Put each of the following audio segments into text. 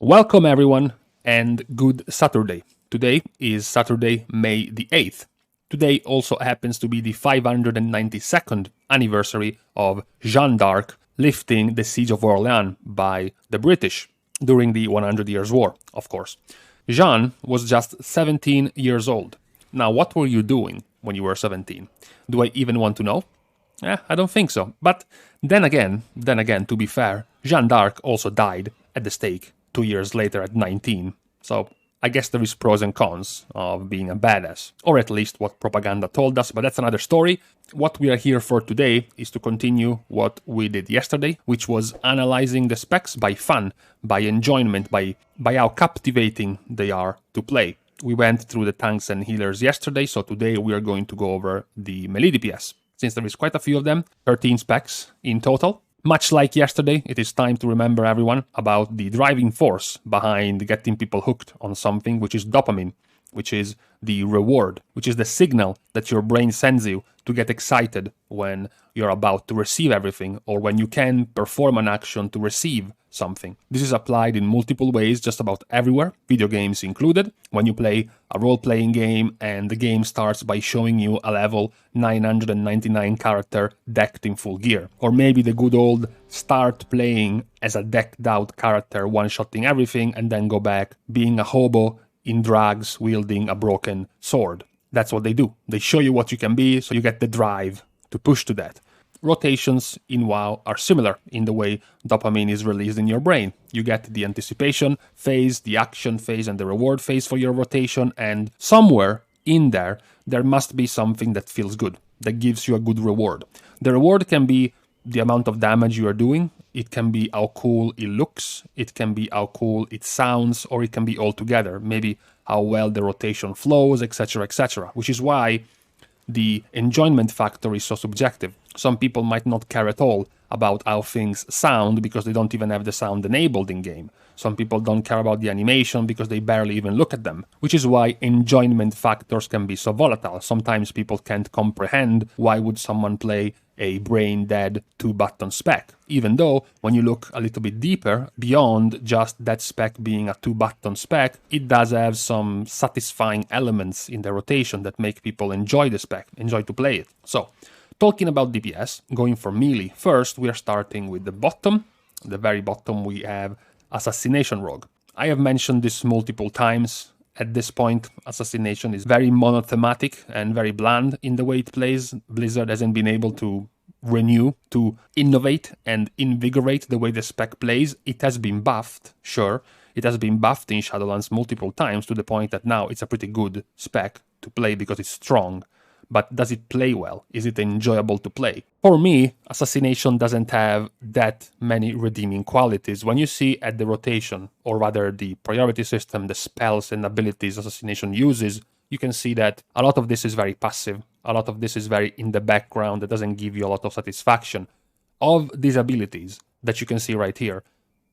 Welcome everyone and good Saturday. Today is Saturday, May the 8th. Today also happens to be the 592nd anniversary of Jeanne d'Arc lifting the siege of Orléans by the British during the 100 Years' War, of course. Jeanne was just 17 years old. Now, what were you doing when you were 17? Do I even want to know? I don't think so. But then again, to be fair, Jeanne d'Arc also died at the stake 2 years later at 19. So I guess there is pros and cons of being a badass, or at least what propaganda told us, but that's another story. What we are here for today is to continue what we did yesterday, which was analyzing the specs by fun, by enjoyment, by how captivating they are to play. We went through the tanks and healers yesterday, so today we are going to go over the Melee DPS. Since there is quite a few of them, 13 specs in total. Much like yesterday, it is time to remember everyone about the driving force behind getting people hooked on something, which is dopamine, which is the reward, which is the signal that your brain sends you to get excited when you're about to receive everything or when you can perform an action to receive something. This is applied in multiple ways just about everywhere, video games included. When you play a role-playing game and the game starts by showing you a level 999 character decked in full gear. Or maybe the good old start playing as a decked out character one-shotting everything and then go back being a hobo in drags wielding a broken sword. That's what they do. They show you what you can be, so you get the drive to push to that. Rotations in WoW are similar in the way dopamine is released in your brain. You get the anticipation phase, the action phase, and the reward phase for your rotation, and somewhere in there must be something that feels good, that gives you a good reward. The reward can be the amount of damage you are doing, it can be how cool it looks, it can be how cool it sounds, or it can be all together, maybe how well the rotation flows, etc., etc., which is why the enjoyment factor is so subjective. Some people might not care at all about how things sound because they don't even have the sound enabled in-game. Some people don't care about the animation because they barely even look at them, which is why enjoyment factors can be so volatile. Sometimes people can't comprehend why would someone play a brain-dead 2-button spec, even though when you look a little bit deeper, beyond just that spec being a 2-button spec, it does have some satisfying elements in the rotation that make people enjoy the spec, enjoy to play it. So, talking about DPS, going for melee, first we are starting with the bottom. At the very bottom we have Assassination Rogue. I have mentioned this multiple times. At this point, Assassination is very monothematic and very bland in the way it plays. Blizzard hasn't been able to renew, to innovate and invigorate the way the spec plays. It has been buffed, sure. It has been buffed in Shadowlands multiple times to the point that now it's a pretty good spec to play because it's strong. But does it play well? Is it enjoyable to play? For me, Assassination doesn't have that many redeeming qualities. When you see at the rotation, or rather the priority system, the spells and abilities Assassination uses, you can see that a lot of this is very passive. A lot of this is very in the background that doesn't give you a lot of satisfaction. Of these abilities that you can see right here,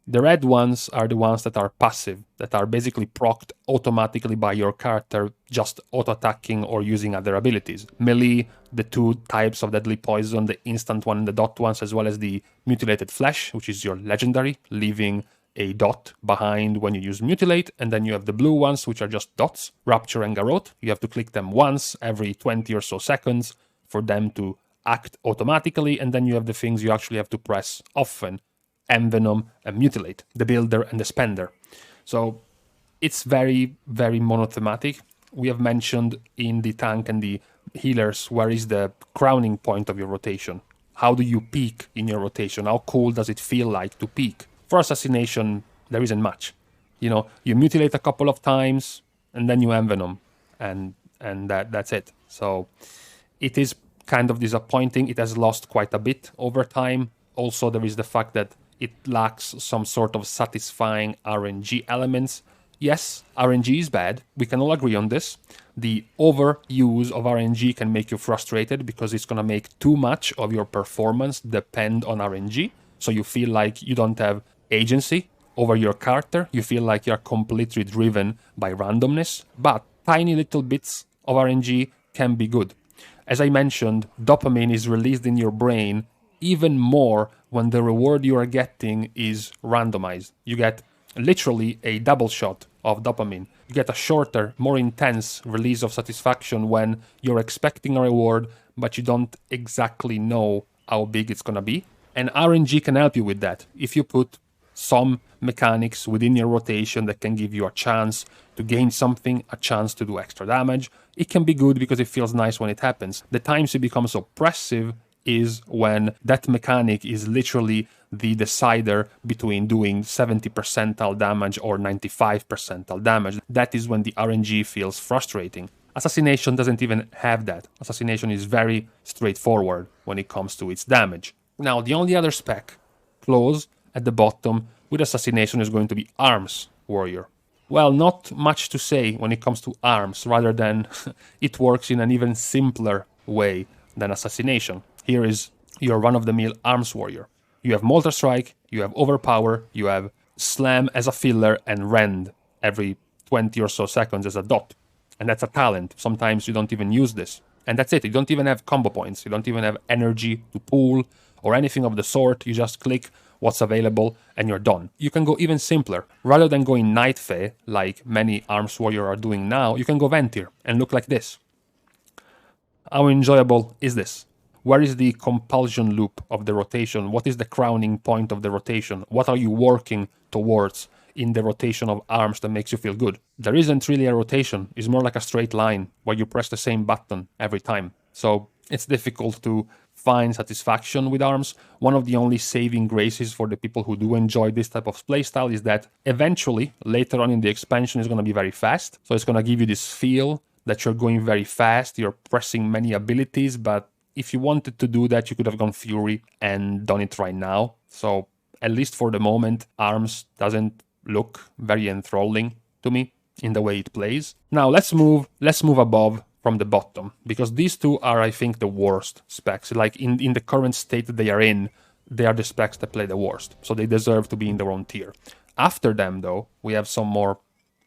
the red ones are the ones that are passive, that are basically procced automatically by your character just auto-attacking or using other abilities. Melee, the two types of deadly poison, the instant one and the dot ones, as well as the mutilated flesh, which is your legendary, leaving a dot behind when you use mutilate, and then you have the blue ones, which are just dots, Rapture and Garrote. You have to click them once every 20 or so seconds for them to act automatically, and then you have the things you actually have to press often, Envenom and Mutilate, the Builder and the Spender. So it's very, very monothematic. We have mentioned in the tank and the healers where is the crowning point of your rotation. How do you peak in your rotation? How cool does it feel like to peak? For Assassination, there isn't much. You know, you mutilate a couple of times and then you envenom, and that's it. So it is kind of disappointing. It has lost quite a bit over time. Also, there is the fact that it lacks some sort of satisfying RNG elements. Yes, RNG is bad. We can all agree on this. The overuse of RNG can make you frustrated because it's going to make too much of your performance depend on RNG. So you feel like you don't have agency over your character. You feel like you're completely driven by randomness. But tiny little bits of RNG can be good. As I mentioned, dopamine is released in your brain even more when the reward you are getting is randomized. You get literally a double shot of dopamine. You get a shorter, more intense release of satisfaction when you're expecting a reward, but you don't exactly know how big it's gonna be. And RNG can help you with that. If you put some mechanics within your rotation that can give you a chance to gain something, a chance to do extra damage, it can be good because it feels nice when it happens. The times it becomes oppressive is when that mechanic is literally the decider between doing 70 percentile damage or 95 percentile damage. That is when the RNG feels frustrating. Assassination doesn't even have that. Assassination is very straightforward when it comes to its damage. Now, the only other spec close at the bottom with Assassination is going to be Arms Warrior. Well, not much to say when it comes to arms, rather than it works in an even simpler way than Assassination. Here is your run-of-the-mill Arms Warrior. You have Mortar Strike, you have Overpower, you have Slam as a filler, and Rend every 20 or so seconds as a dot. And that's a talent. Sometimes you don't even use this. And that's it. You don't even have combo points. You don't even have energy to pool or anything of the sort. You just click what's available and you're done. You can go even simpler. Rather than going Night Fae, like many Arms Warrior are doing now, you can go Ventir and look like this. How enjoyable is this? Where is the compulsion loop of the rotation? What is the crowning point of the rotation? What are you working towards in the rotation of arms that makes you feel good? There isn't really a rotation. It's more like a straight line where you press the same button every time. So it's difficult to find satisfaction with arms. One of the only saving graces for the people who do enjoy this type of playstyle is that eventually, later on in the expansion, it's going to be very fast. So it's going to give you this feel that you're going very fast, you're pressing many abilities, but if you wanted to do that, you could have gone Fury and done it right now. So at least for the moment, Arms doesn't look very enthralling to me in the way it plays. Now let's move above from the bottom, because these two are, I think, the worst specs. Like in the current state that they are in, they are the specs that play the worst. So they deserve to be in their own tier. After them, though, we have some more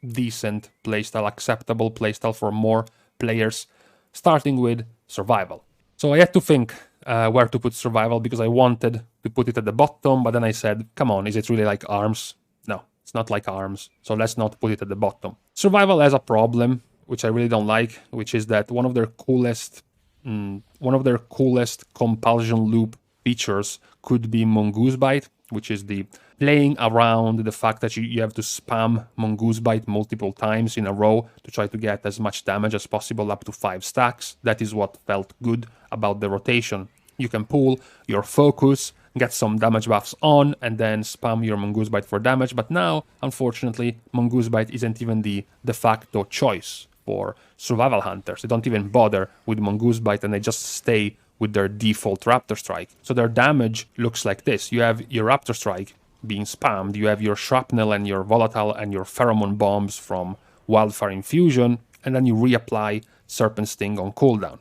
decent playstyle, acceptable playstyle for more players, starting with Survival. So I had to think where to put Survival, because I wanted to put it at the bottom, but then I said, come on, is it really like Arms? No, it's not like Arms, so let's not put it at the bottom. Survival has a problem, which I really don't like, which is that one of their coolest compulsion loop features could be Mongoose Bite, which is the playing around the fact that you have to spam Mongoose Bite multiple times in a row to try to get as much damage as possible, up to 5 stacks. That is what felt good about the rotation. You can pull your focus, get some damage buffs on, and then spam your Mongoose Bite for damage. But now, unfortunately, Mongoose Bite isn't even the de facto choice for survival hunters. They don't even bother with Mongoose Bite, and they just stay with their default Raptor Strike. So their damage looks like this. You have your Raptor Strike being spammed, you have your Shrapnel and your Volatile and your Pheromone Bombs from Wildfire Infusion, and then you reapply Serpent Sting on cooldown.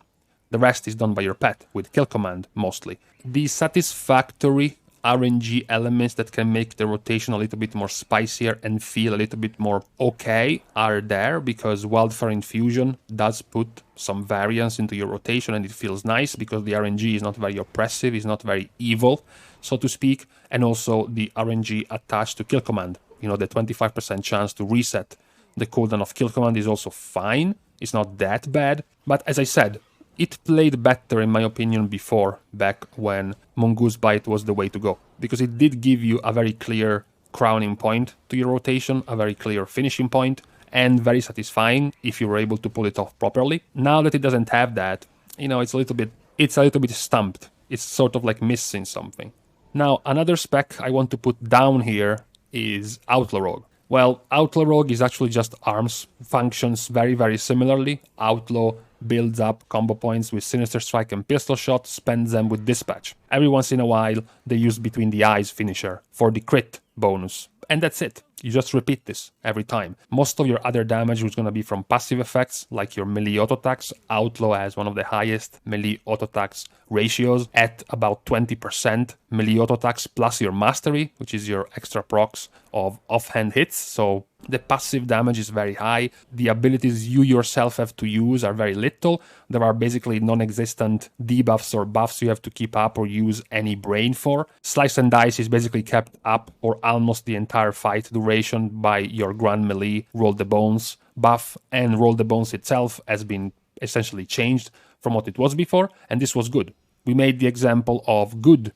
The rest is done by your pet, with Kill Command mostly. The satisfactory RNG elements that can make the rotation a little bit more spicier and feel a little bit more okay are there, because Wildfire Infusion does put some variance into your rotation, and it feels nice because the RNG is not very oppressive, is not very evil, so to speak, and also the RNG attached to Kill Command. You know, the 25% chance to reset the cooldown of Kill Command is also fine. It's not that bad, but as I said, it played better, in my opinion, before, back when Mongoose Bite was the way to go, because it did give you a very clear crowning point to your rotation, a very clear finishing point, and very satisfying if you were able to pull it off properly. Now that it doesn't have that, you know, it's a little bit stumped. It's sort of like missing something. Now, another spec I want to put down here is Outlaw Rogue. Well, Outlaw Rogue is actually just arms, functions very, very similarly. Outlaw builds up combo points with Sinister Strike and Pistol Shot, spends them with Dispatch. Every once in a while, they use Between the Eyes finisher for the crit bonus. And that's it. You just repeat this every time. Most of your other damage is going to be from passive effects, like your melee auto attacks. Outlaw has one of the highest melee auto attacks ratios at about 20% melee auto attacks plus your mastery, which is your extra procs of offhand hits. So The passive damage is very high. The abilities you yourself have to use are very little. There are basically non-existent debuffs or buffs you have to keep up or use any brain for. Slice and Dice is basically kept up for almost the entire fight duration by your Grand Melee Roll the Bones buff, and Roll the Bones itself has been essentially changed from what it was before, and this was good. We made the example of good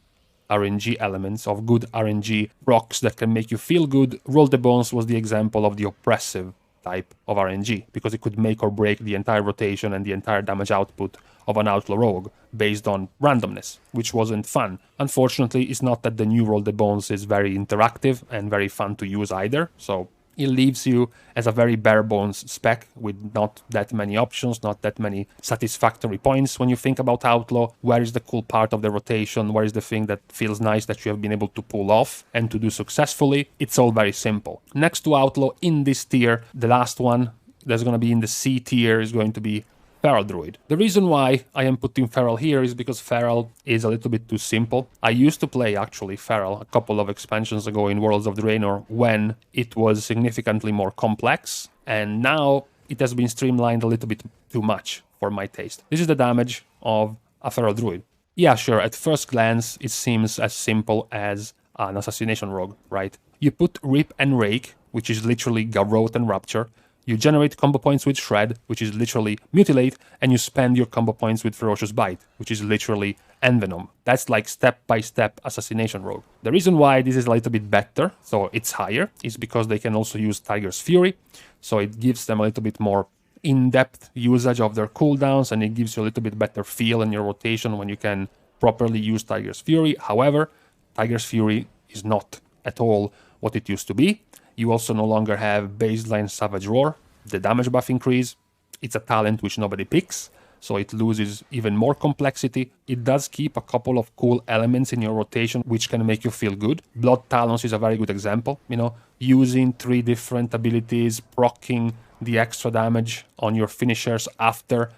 RNG elements, of good RNG rocks that can make you feel good. Roll the Bones was the example of the oppressive type of RNG, because it could make or break the entire rotation and the entire damage output of an Outlaw Rogue based on randomness, which wasn't fun. Unfortunately, it's not that the new Roll the Bones is very interactive and very fun to use either, so it leaves you as a very bare bones spec with not that many options, not that many satisfactory points when you think about Outlaw. Where is the cool part of the rotation? Where is the thing that feels nice that you have been able to pull off and to do successfully? It's all very simple. Next to Outlaw in this tier, the last one that's going to be in the C tier is going to be Feral Druid. The reason why I am putting Feral here is because Feral is a little bit too simple. I used to play actually Feral a couple of expansions ago in Worlds of Draenor when it was significantly more complex, and now it has been streamlined a little bit too much for my taste. This is the damage of a Feral Druid. Yeah, sure, at first glance it seems as simple as an Assassination Rogue, right? You put Rip and Rake, which is literally Garrote and Rupture. You generate combo points with Shred, which is literally Mutilate, and you spend your combo points with Ferocious Bite, which is literally Envenom. That's like step-by-step Assassination Rogue. The reason why this is a little bit better, so it's higher, is because they can also use Tiger's Fury, so it gives them a little bit more in-depth usage of their cooldowns, and it gives you a little bit better feel in your rotation when you can properly use Tiger's Fury. However, Tiger's Fury is not at all what it used to be. You also no longer have baseline Savage Roar, the damage buff increase. It's a talent which nobody picks, so it loses even more complexity. It does keep a couple of cool elements in your rotation which can make you feel good. Blood Talons is a very good example, you know, using 3 different abilities, proccing the extra damage on your finishers after.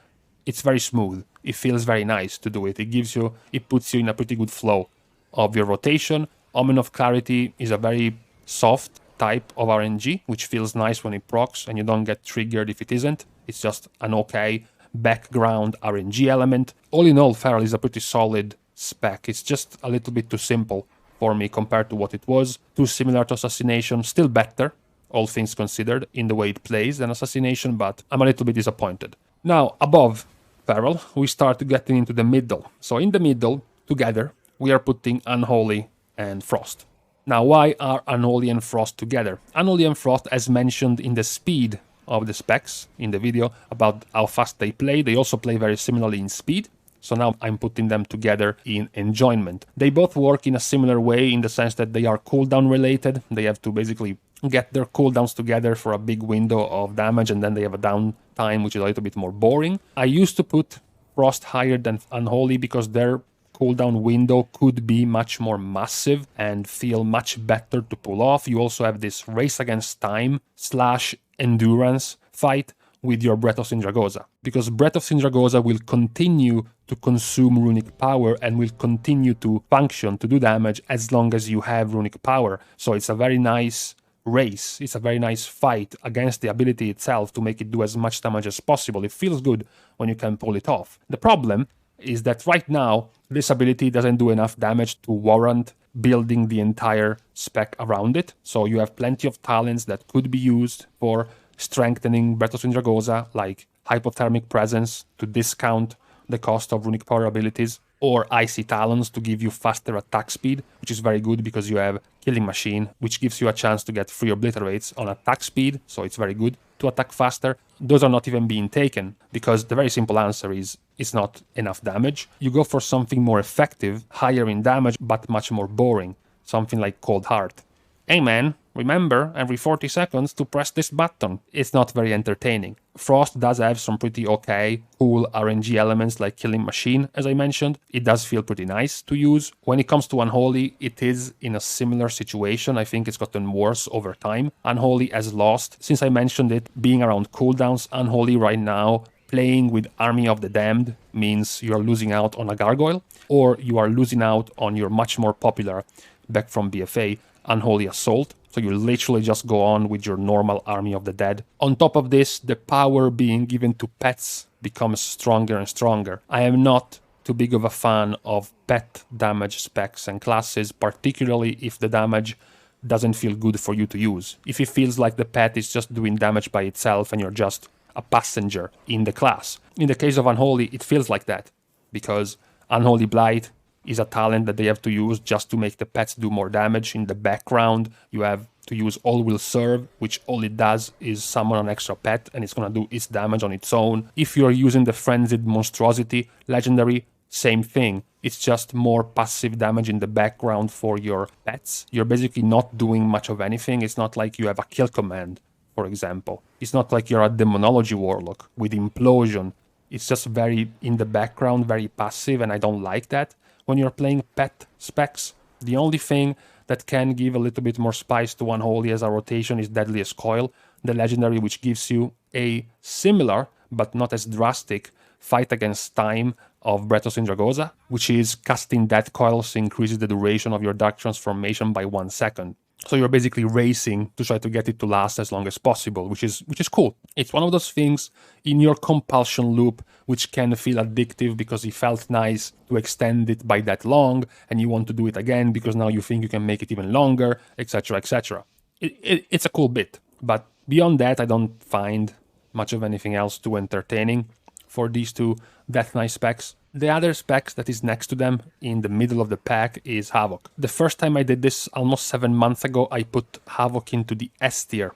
It's very smooth. It feels very nice to do it. It puts you in a pretty good flow of your rotation. Omen of Clarity is a very soft type of RNG, which feels nice when it procs and you don't get triggered if it isn't. It's just an okay background RNG element. All in all, Feral is a pretty solid spec. It's just a little bit too simple for me compared to what it was. Too similar to Assassination, still better, all things considered, in the way it plays than Assassination, but I'm a little bit disappointed. Now, above Feral, we start getting into the middle. So in the middle, together, we are putting Unholy and Frost. Now, why are Unholy and Frost together? Unholy and Frost, as mentioned in the speed of the specs in the video about how fast they also play very similarly in speed. So now I'm putting them together in enjoyment. They both work in a similar way in the sense that they are cooldown related. They have to basically get their cooldowns together for a big window of damage, and then they have a downtime which is a little bit more boring. I used to put Frost higher than Unholy because their cooldown window could be much more massive and feel much better to pull off. You also have this race against time / endurance fight with your Breath of Sindragosa, because Breath of Sindragosa will continue to consume runic power and will continue to function, to do damage, as long as you have runic power. So it's a very nice race, it's a very nice fight against the ability itself to make it do as much damage as possible. It feels good when you can pull it off. The problem is that right now, this ability doesn't do enough damage to warrant building the entire spec around it. So you have plenty of talents that could be used for strengthening Breath of Sindragosa, like Hypothermic Presence to discount the cost of runic power abilities, or Icy Talons to give you faster attack speed, which is very good because you have Killing Machine, which gives you a chance to get free obliterates on attack speed, so it's very good to attack faster. Those are not even being taken because the very simple answer is it's not enough damage. You go for something more effective, higher in damage, but much more boring, something like Cold Heart. Hey man, remember every 40 seconds to press this button. It's not very entertaining. Frost does have some pretty okay, cool RNG elements like Killing Machine, as I mentioned. It does feel pretty nice to use. When it comes to Unholy, it is in a similar situation. I think it's gotten worse over time. Unholy has lost, since I mentioned it, being around cooldowns. Unholy right now, playing with Army of the Damned means you are losing out on a Gargoyle, or you are losing out on your much more popular back from BFA, Unholy Assault. So you literally just go on with your normal Army of the Dead. On top of this, the power being given to pets becomes stronger and stronger. I am not too big of a fan of pet damage specs and classes, particularly if the damage doesn't feel good for you to use. If it feels like the pet is just doing damage by itself and you're just a passenger in the class. In the case of Unholy, it feels like that, because Unholy Blight is a talent that they have to use just to make the pets do more damage. In the background, you have to use All Will Serve, which all it does is summon an extra pet and it's gonna do its damage on its own. If you're using the Frenzied Monstrosity legendary, same thing. It's just more passive damage in the background for your pets. You're basically not doing much of anything. It's not like you have a kill command, for example. It's not like you're a Demonology Warlock with Implosion. It's just very in the background, very passive, and I don't like that. When you're playing pet specs, the only thing that can give a little bit more spice to Unholy as a rotation is Deadliest Coil, the legendary which gives you a similar, but not as drastic, fight against time of Breath of Sindragosa, which is casting Death Coils increases the duration of your Dark Transformation by 1 second. So you're basically racing to try to get it to last as long as possible, which is cool. It's one of those things in your compulsion loop which can feel addictive because it felt nice to extend it by that long, and you want to do it again because now you think you can make it even longer, etc., etc. It's a cool bit, but beyond that, I don't find much of anything else too entertaining for these two Death Knight specs. The other specs that is next to them in the middle of the pack is Havoc. The first time I did this almost 7 months ago, I put Havoc into the S tier,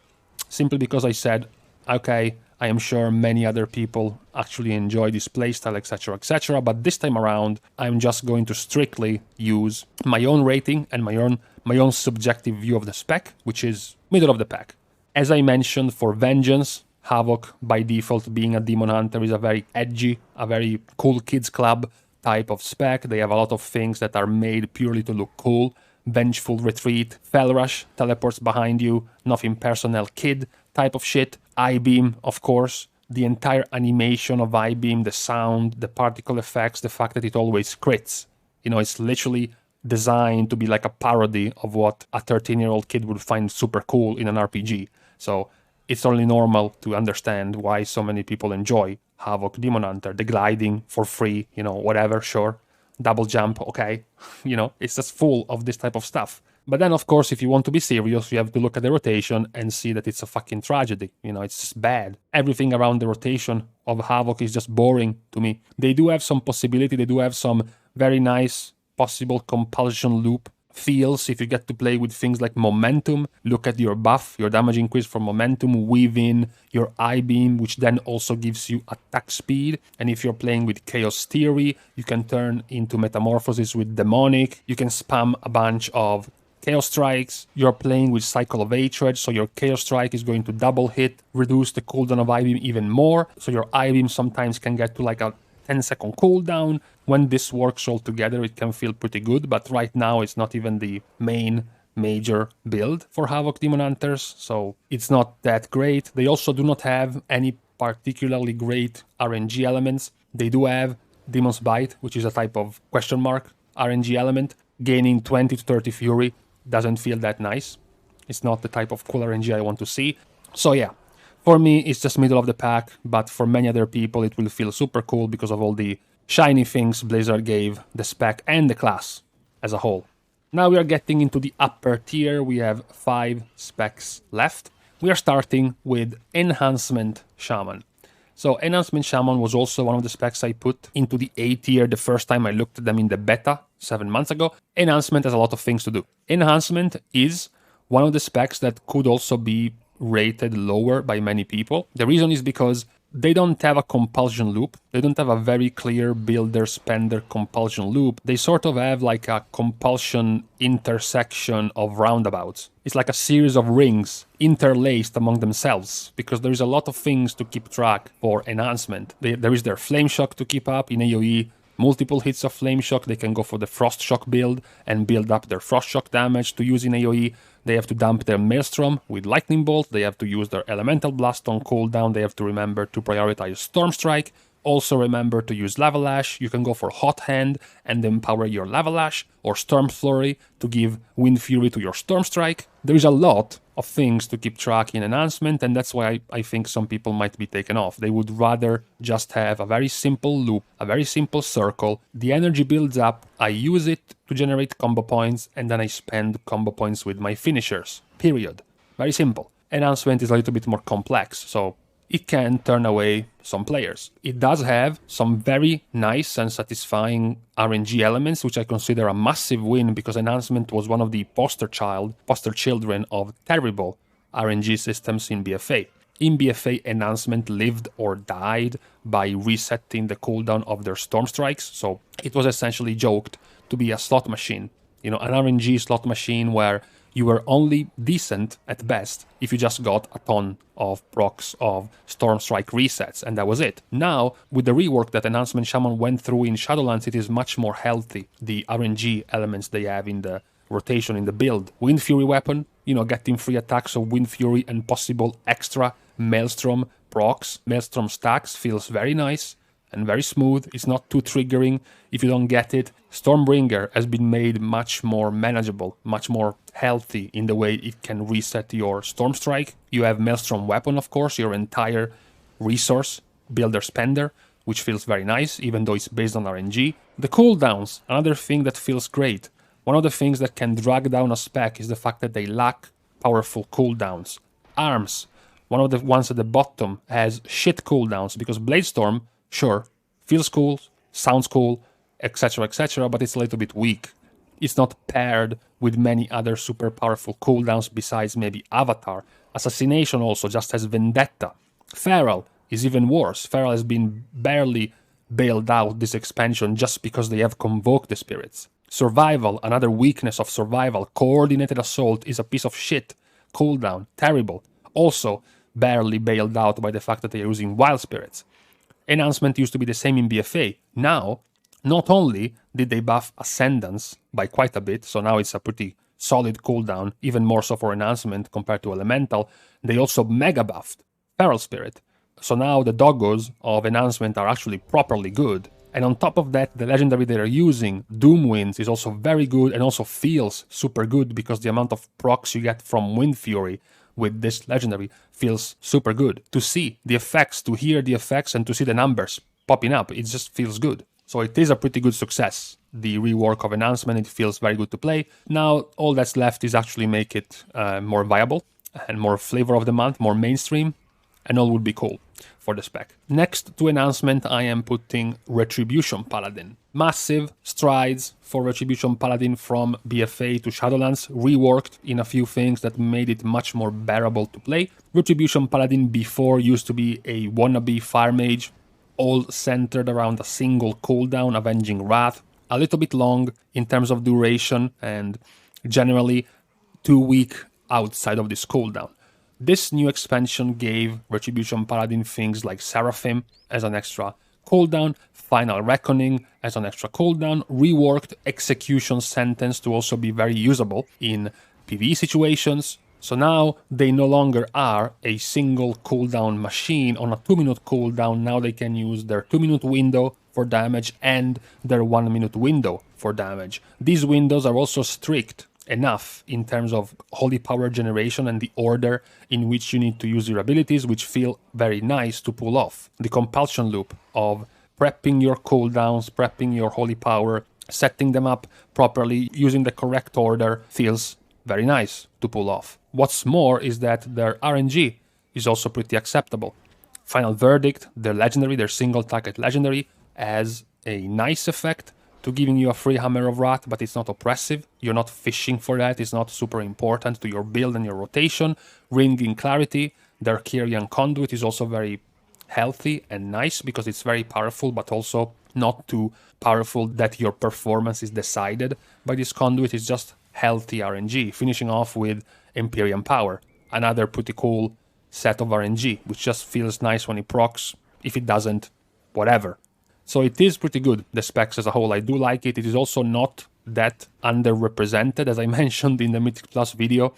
simply because I said, okay, I am sure many other people actually enjoy this playstyle, etc., etc., but this time around, I'm just going to strictly use my own rating and my own subjective view of the spec, which is middle of the pack. As I mentioned, for Vengeance, Havoc, by default, being a Demon Hunter, is a very edgy, a very cool kids club type of spec. They have a lot of things that are made purely to look cool. Vengeful Retreat, Fell Rush, teleports behind you, nothing personnel kid type of shit. I-Beam, of course. The entire animation of I-Beam, the sound, the particle effects, the fact that it always crits. You know, it's literally designed to be like a parody of what a 13-year-old kid would find super cool in an RPG. So it's only normal to understand why so many people enjoy Havoc Demon Hunter. The gliding for free, you know, whatever, sure. Double jump, okay. You know, it's just full of this type of stuff. But then, of course, if you want to be serious, you have to look at the rotation and see that it's a fucking tragedy. You know, it's just bad. Everything around the rotation of Havoc is just boring to me. They do have some possibility. They do have some very nice possible compulsion loop feels if you get to play with things like momentum. Look at your buff, your damage increase for momentum, weave in your I-Beam, which then also gives you attack speed. And if you're playing with Chaos Theory, you can turn into Metamorphosis with Demonic. You can spam a bunch of Chaos Strikes. You're playing with Cycle of Hatred, so your Chaos Strike is going to double hit, reduce the cooldown of I-Beam even more. So your I-Beam sometimes can get to like a 10-second cooldown. When this works all together, it can feel pretty good, but right now it's not even the main major build for Havoc Demon Hunters, so it's not that great. They also do not have any particularly great RNG elements. They do have Demon's Bite, which is a type of question mark RNG element. Gaining 20 to 30 Fury doesn't feel that nice. It's not the type of cool RNG I want to see. So yeah, for me, it's just middle of the pack, but for many other people, it will feel super cool because of all the shiny things Blizzard gave the spec and the class as a whole. Now we are getting into the upper tier. We have 5 specs left. We are starting with Enhancement Shaman. So Enhancement Shaman was also one of the specs I put into the A tier the first time I looked at them in the beta 7 months ago. Enhancement has a lot of things to do. Enhancement is one of the specs that could also be rated lower by many people. The reason is because they don't have a compulsion loop. They don't have a very clear builder-spender compulsion loop. They sort of have like a compulsion intersection of roundabouts. It's like a series of rings interlaced among themselves, because there is a lot of things to keep track for enhancement. There is their Flame Shock to keep up in AoE, multiple hits of Flame Shock. They can go for the Frost Shock build and build up their Frost Shock damage to use in AoE. They have to dump their Maelstrom with Lightning Bolt. They have to use their Elemental Blast on cooldown. They have to remember to prioritize Storm Strike Also remember to use Lava Lash. You can go for Hot Hand and empower your Lava Lash, or Storm Flurry to give Wind Fury to your Storm Strike. There is a lot of things to keep track in Enhancement, and that's why I think some people might be taken off. They would rather just have a very simple loop, a very simple circle. The energy builds up, I use it to generate combo points, and then I spend combo points with my finishers. Period. Very simple. Enhancement is a little bit more complex, so it can turn away some players. It does have some very nice and satisfying RNG elements, which I consider a massive win because Enhancement was one of the poster children of terrible RNG systems in BFA. In BFA, Enhancement lived or died by resetting the cooldown of their Storm Strikes, so it was essentially joked to be a slot machine. You know, an RNG slot machine where you were only decent at best if you just got a ton of procs of Storm Strike resets, and that was it. Now, with the rework that Enhancement Shaman went through in Shadowlands, it is much more healthy, the RNG elements they have in the rotation, in the build. Wind Fury weapon, you know, getting free attacks of Wind Fury and possible extra Maelstrom procs, Maelstrom stacks feels very nice and very smooth. It's not too triggering if you don't get it. Stormbringer has been made much more manageable, much more healthy in the way it can reset your Storm Strike. You have Maelstrom Weapon, of course, your entire resource, builder spender, which feels very nice, even though it's based on RNG. The cooldowns, another thing that feels great. One of the things that can drag down a spec is the fact that they lack powerful cooldowns. Arms, one of the ones at the bottom, has shit cooldowns because Bladestorm, sure, feels cool, sounds cool, etc., but it's a little bit weak. It's not paired with many other super powerful cooldowns besides maybe Avatar. Assassination also just has Vendetta. Feral is even worse. Feral has been barely bailed out this expansion just because they have convoked the spirits. Survival, another weakness of Survival. Coordinated Assault is a piece of shit. Cooldown, terrible. Also barely bailed out by the fact that they are using Wild Spirits. Enhancement used to be the same in BFA. Now, not only did they buff Ascendance by quite a bit, so now it's a pretty solid cooldown, even more so for Enhancement compared to Elemental, they also mega buffed Feral Spirit. So now the doggos of Enhancement are actually properly good. And on top of that, the legendary they are using, Doomwinds, is also very good and also feels super good because the amount of procs you get from Wind Fury with this legendary feels super good. To see the effects, to hear the effects, and to see the numbers popping up, it just feels good. So it is a pretty good success. The rework of Enhancement, it feels very good to play. Now, all that's left is actually make it more viable and more flavor of the month, more mainstream, and all would be cool for the spec. Next to Enhancement, I am putting Retribution Paladin. Massive strides for Retribution Paladin from BFA to Shadowlands, reworked in a few things that made it much more bearable to play. Retribution Paladin before used to be a wannabe fire mage, all centered around a single cooldown, Avenging Wrath, a little bit long in terms of duration and generally too weak outside of this cooldown. This new expansion gave Retribution Paladin things like Seraphim as an extra cooldown, Final Reckoning as an extra cooldown, reworked Execution Sentence to also be very usable in PvE situations. So now they no longer are a single cooldown machine on a 2-minute cooldown. Now they can use their 2-minute window for damage and their 1-minute window for damage. These windows are also strict enough in terms of holy power generation and the order in which you need to use your abilities, which feel very nice to pull off. The compulsion loop of prepping your cooldowns, prepping your holy power, setting them up properly, using the correct order feels very nice to pull off. What's more is that their RNG is also pretty acceptable. Final Verdict, their legendary, their single target legendary, has a nice effect to giving you a free Hammer of Wrath, but it's not oppressive. You're not fishing for that. It's not super important to your build and your rotation. Ringing Clarity, their Kyrian Conduit is also very healthy and nice because it's very powerful, but also not too powerful that your performance is decided by this conduit. It's just healthy RNG, finishing off with Empyrean Power, another pretty cool set of RNG, which just feels nice when it procs. If it doesn't, whatever. So it is pretty good, the specs as a whole. I do like it. It is also not that underrepresented. As I mentioned in the Mythic Plus video,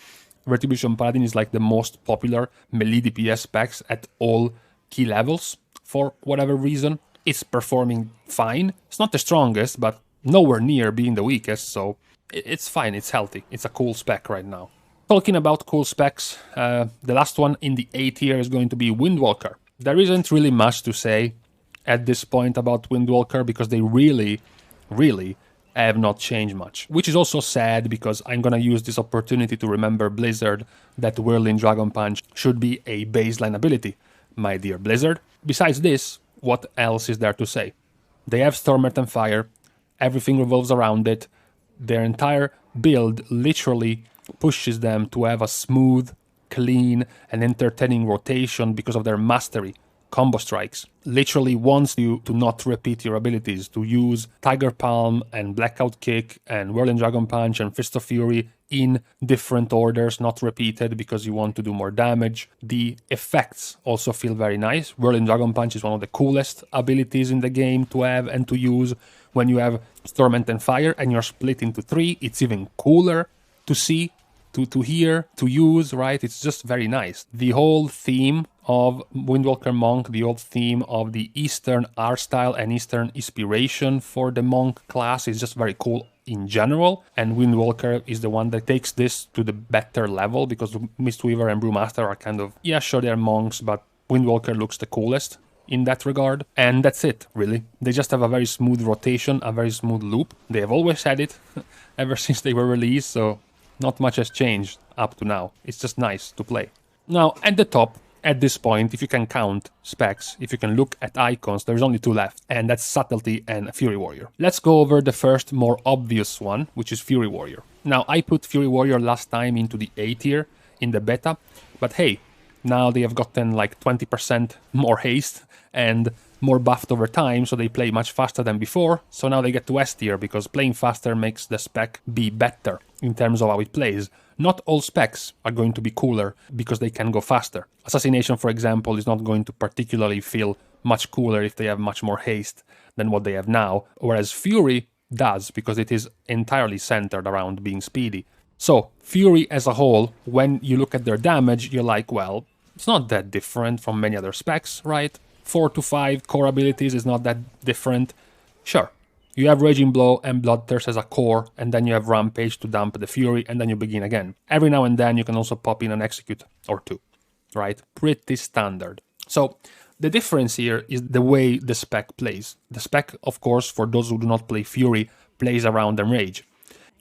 Retribution Paladin is like the most popular Melee DPS specs at all key levels for whatever reason. It's performing fine. It's not the strongest, but nowhere near being the weakest, so it's fine, it's healthy. It's a cool spec right now. Talking about cool specs, the last one in the A tier is going to be Windwalker. There isn't really much to say at this point about Windwalker because they really have not changed much. Which is also sad because I'm gonna use this opportunity to remember Blizzard that Whirling Dragon Punch should be a baseline ability, my dear Blizzard. Besides this, what else is there to say? They have Storm Earth and Fire, everything revolves around it, their entire build literally pushes them to have a smooth, clean, and entertaining rotation because of their mastery. Combo strikes literally wants you to not repeat your abilities, to use Tiger Palm and Blackout Kick and Whirling Dragon Punch and Fist of Fury in different orders, not repeated because you want to do more damage. The effects also feel very nice. Whirling Dragon Punch is one of the coolest abilities in the game to have and to use. When you have Torment and Fire and you're split into 3, it's even cooler to see, to hear, to use, right? It's just very nice. The whole theme of Windwalker Monk, the old theme of the Eastern art style and Eastern inspiration for the Monk class is just very cool in general, and Windwalker is the one that takes this to the better level because Mistweaver and Brewmaster are kind of, yeah, sure they're monks, but Windwalker looks the coolest in that regard. And that's it, really. They just have a very smooth rotation, a very smooth loop. They have always had it ever since they were released, so not much has changed up to now. It's just nice to play. Now, at the top, at this point, if you can count specs, if you can look at icons, there's only 2 left, and that's Subtlety and Fury Warrior. Let's go over the first, more obvious one, which is Fury Warrior. Now, I put Fury Warrior last time into the A tier in the beta, but hey, now they have gotten like 20% more haste and more buffed over time, so they play much faster than before. So now they get to S tier because playing faster makes the spec be better in terms of how it plays. Not all specs are going to be cooler because they can go faster. Assassination, for example, is not going to particularly feel much cooler if they have much more haste than what they have now, whereas Fury does because it is entirely centered around being speedy. So, Fury as a whole, when you look at their damage, you're like, well, it's not that different from many other specs, right? 4 to 5 core abilities is not that different. Sure, you have Raging Blow and Bloodthirst as a core, and then you have Rampage to dump the Fury, and then you begin again. Every now and then you can also pop in an Execute or 2, right? Pretty standard. So, the difference here is the way the spec plays. The spec, of course, for those who do not play Fury, plays around Enrage.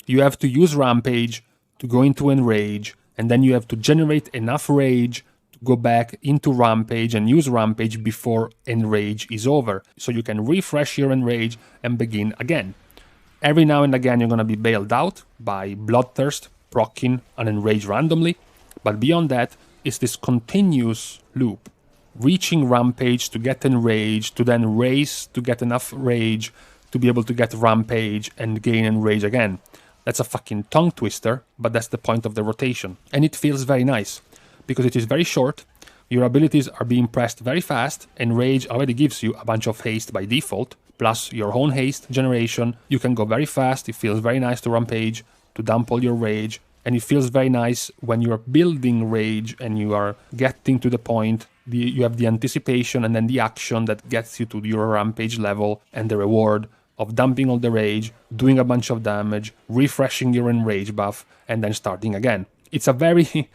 You have to use Rampage to go into Enrage, and then you have to generate enough Rage to go back into Rampage and use Rampage before Enrage is over. So you can refresh your Enrage and begin again. Every now and again you're going to be bailed out by Bloodthirst, proccing an Enrage randomly, but beyond that, it's this continuous loop. Reaching Rampage to get Enrage, to then race to get enough Rage to be able to get Rampage and gain Enrage again. That's a fucking tongue twister, but that's the point of the rotation. And it feels very nice, because it is very short, your abilities are being pressed very fast, and Rage already gives you a bunch of haste by default, plus your own haste generation. You can go very fast, it feels very nice to Rampage, to dump all your Rage, and it feels very nice when you're building Rage and you are getting to the point. You have the anticipation and then the action that gets you to your Rampage level, and the reward of dumping all the Rage, doing a bunch of damage, refreshing your Enrage buff, and then starting again. It's a very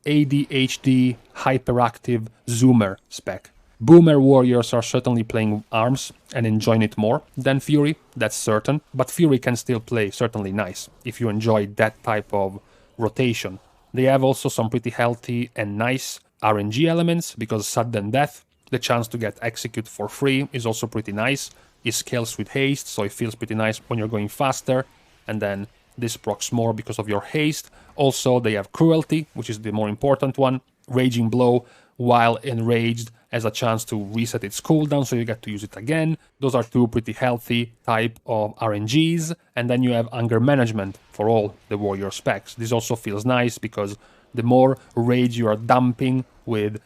ADHD, hyperactive Zoomer spec. Boomer warriors are certainly playing arms and enjoying it more than Fury, that's certain, but Fury can still play certainly nice if you enjoy that type of rotation. They have also some pretty healthy and nice RNG elements, because sudden death, the chance to get Execute for free, is also pretty nice. It scales with haste, so it feels pretty nice when you're going faster, and then this procs more because of your haste. Also, they have Cruelty, which is the more important one. Raging Blow, while enraged, has a chance to reset its cooldown, so you get to use it again. Those are 2 pretty healthy type of RNGs. And then you have Anger Management for all the warrior specs. This also feels nice, because the more rage you are dumping with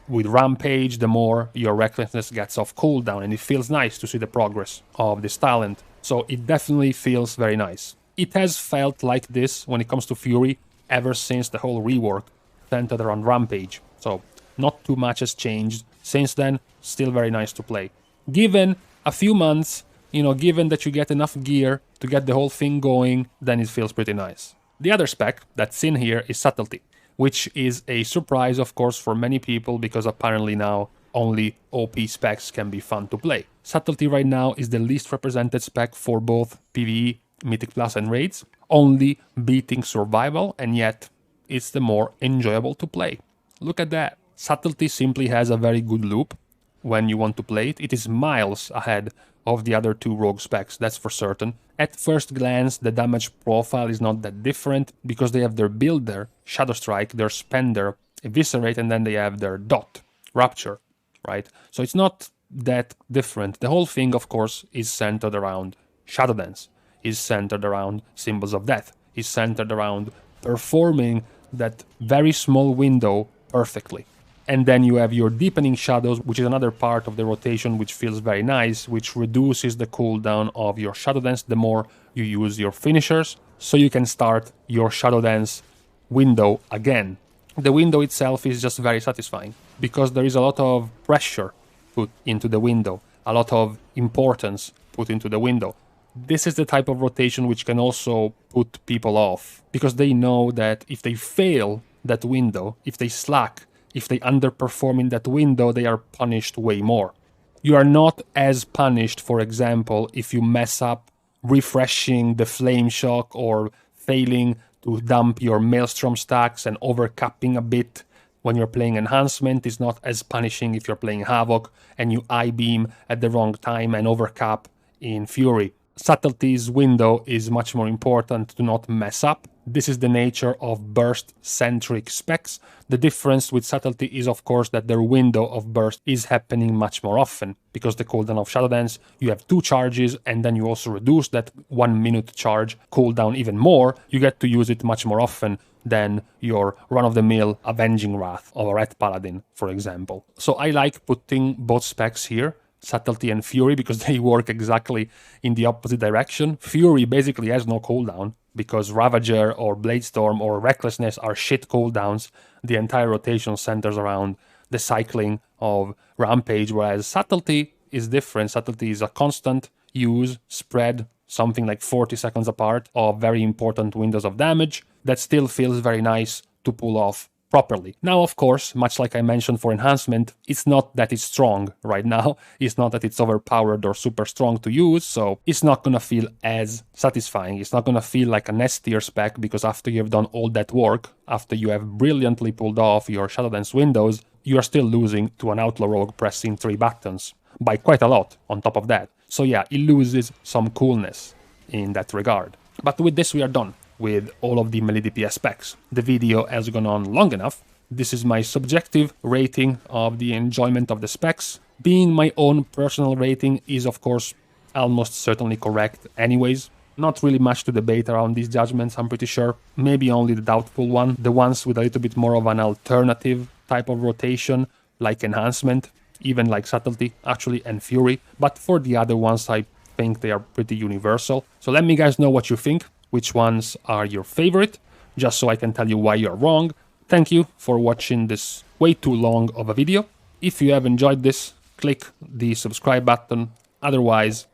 Rampage, the more your Recklessness gets off cooldown, and it feels nice to see the progress of this talent. So it definitely feels very nice. It has felt like this when it comes to Fury ever since the whole rework centered around Rampage. So not too much has changed. Since then, still very nice to play. Given a few months, given that you get enough gear to get the whole thing going, then it feels pretty nice. The other spec that's in here is Subtlety, which is a surprise, of course, for many people, because apparently now only OP specs can be fun to play. Subtlety right now is the least represented spec for both PvE, Mythic Plus and Raids, only beating Survival, and yet it's the more enjoyable to play. Look at that. Subtlety simply has a very good loop when you want to play it. It is miles ahead of the other two rogue specs, that's for certain. At first glance, the damage profile is not that different, because they have their builder, Shadow Strike, their spender, Eviscerate, and then they have their dot, Rupture, right? So it's not that different. The whole thing, of course, is centered around Shadow Dance, is centered around Symbols of Death, is centered around performing that very small window perfectly. And then you have your Deepening Shadows, which is another part of the rotation which feels very nice, which reduces the cooldown of your Shadow Dance the more you use your finishers, so you can start your Shadow Dance window again. The window itself is just very satisfying, because there is a lot of pressure put into the window, a lot of importance put into the window. This is the type of rotation which can also put people off, because they know that if they fail that window, if they slack, if they underperform in that window, they are punished way more. You are not as punished, for example, if you mess up refreshing the Flame Shock or failing to dump your Maelstrom stacks and overcapping a bit when you're playing Enhancement. Is not as punishing if you're playing Havoc and you I-beam at the wrong time and overcap in Fury. Subtlety's window is much more important to not mess up. This is the nature of burst-centric specs. The difference with Subtlety is, of course, that their window of burst is happening much more often, because the cooldown of Shadow Dance, you have 2 charges, and then you also reduce that 1 minute charge cooldown even more. You get to use it much more often than your run-of-the-mill Avenging Wrath of a Red Paladin, for example. So I like putting both specs here, Subtlety and Fury, because they work exactly in the opposite direction. Fury basically has no cooldown, because Ravager or Bladestorm or Recklessness are shit cooldowns. The entire rotation centers around the cycling of Rampage, whereas Subtlety is different. Subtlety is a constant use, spread, something like 40 seconds apart, of very important windows of damage that still feels very nice to pull off properly. Now, of course, much like I mentioned for Enhancement, it's not that it's strong right now. It's not that it's overpowered or super strong to use, so it's not gonna feel as satisfying. It's not gonna feel like an S tier spec, because after you've done all that work, after you have brilliantly pulled off your Shadow Dance windows, you are still losing to an Outlaw Rogue pressing 3 buttons, by quite a lot on top of that. So yeah, it loses some coolness in that regard. But with this we are done with all of the Melee DPS specs. The video has gone on long enough. This is my subjective rating of the enjoyment of the specs. Being my own personal rating is, of course, almost certainly correct anyways. Not really much to debate around these judgments, I'm pretty sure. Maybe only the doubtful one, the ones with a little bit more of an alternative type of rotation, like Enhancement, even like Subtlety, actually, and Fury. But for the other ones, I think they are pretty universal. So let me guys know what you think. Which ones are your favorite, just so I can tell you why you're wrong. Thank you for watching this way too long of a video. If you have enjoyed this, click the subscribe button. Otherwise,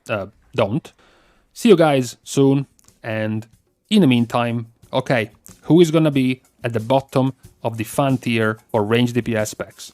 don't. See you guys soon, and in the meantime, okay, who is gonna be at the bottom of the fun tier for range DPS specs?